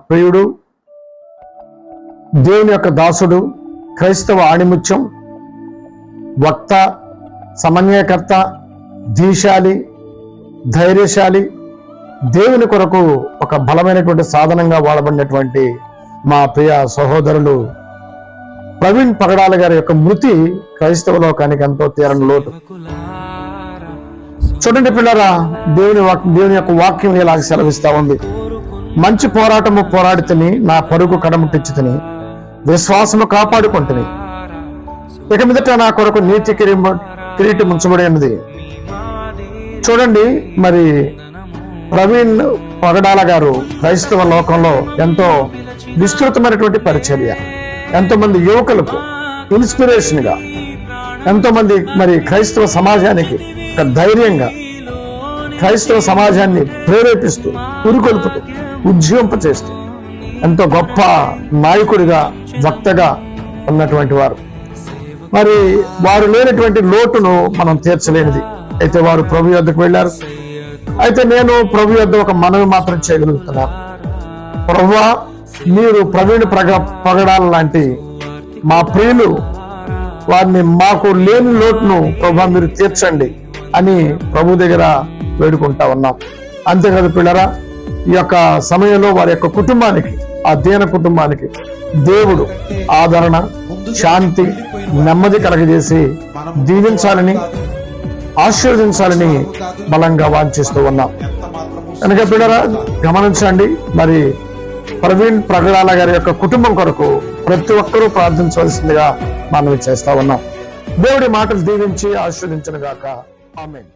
ప్రియుడు, దేవుని యొక్క దాసుడు, క్రైస్తవ ఆణిముత్యం, వక్త, సమన్వయకర్త, ధీశాలి, ధైర్యశాలి, దేవుని కొరకు ఒక బలమైనటువంటి సాధనంగా వాడబడినటువంటి మా ప్రియ సహోదరులు ప్రవీణ్ పగడాల గారి యొక్క మృతి క్రైస్తవ లోకానికి ఎంతో తీరని లోటు. చూడండి పిల్లరా, దేవుని యొక్క వాక్యం ఇలాగ సెలవిస్తా ఉంది. మంచి పోరాటము పోరాడితిని, నా పరుగు కడముట్టించుతిని, విశ్వాసము కాపాడుకుంటుని, ఇక మీదట నా కొరకు నీతి కిరీటం ఉంచబడి ఉన్నది. చూడండి, మరి ప్రవీణ్ పగడాల గారు క్రైస్తవ లోకంలో ఎంతో విస్తృతమైనటువంటి పరిచర్య, ఎంతో మంది యువకులకు ఇన్స్పిరేషన్ గా, ఎంతో మంది మరి క్రైస్తవ సమాజానికి ఒక ధైర్యంగా, క్రైస్తవ సమాజాన్ని ప్రేరేపిస్తూ, ఉరుకొల్పుతూ, ఉజ్జీవింపచేస్తూ ఎంతో గొప్ప నాయకుడిగా, వక్తగా ఉన్నటువంటి వారు. మరి వారు లేనటువంటి లోటును మనం తీర్చలేనిది. అయితే వారు ప్రభు యొద్దకు వెళ్ళారు. అయితే నేను ప్రభు యొద్ద ఒక మనవి మాత్రం చేయగలుగుతున్నాను. ప్రభువా, మీరు ప్రవీణ్ పగడాల లాంటి మా ప్రియులు, వారిని మాకు లేని లోటును ప్రభు మీరు తీర్చండి అని ప్రభు దగ్గర వేడుకుంటా ఉన్నాం. అంతేకాదు పిల్లరా, ఈ యొక్క సమయంలో వారి యొక్క కుటుంబానికి, ఆ దీన కుటుంబానికి దేవుడు ఆదరణ, శాంతి, నెమ్మది కలగజేసి దీవించాలని, ఆశీర్వదించాలని బలంగా వాంఛిస్తూ ఉన్నాం. కనుక పిల్లరా, గమనించండి, మరి ప్రవీణ్ పగడాల గారి యొక్క కుటుంబం కొరకు ప్రతి ఒక్కరూ ప్రార్థించవలసిందిగా మనవి చేస్తా ఉన్నాం. దేవుడి మాటలు దీవించి ఆశీర్వదించును గాక. ఆమేన్.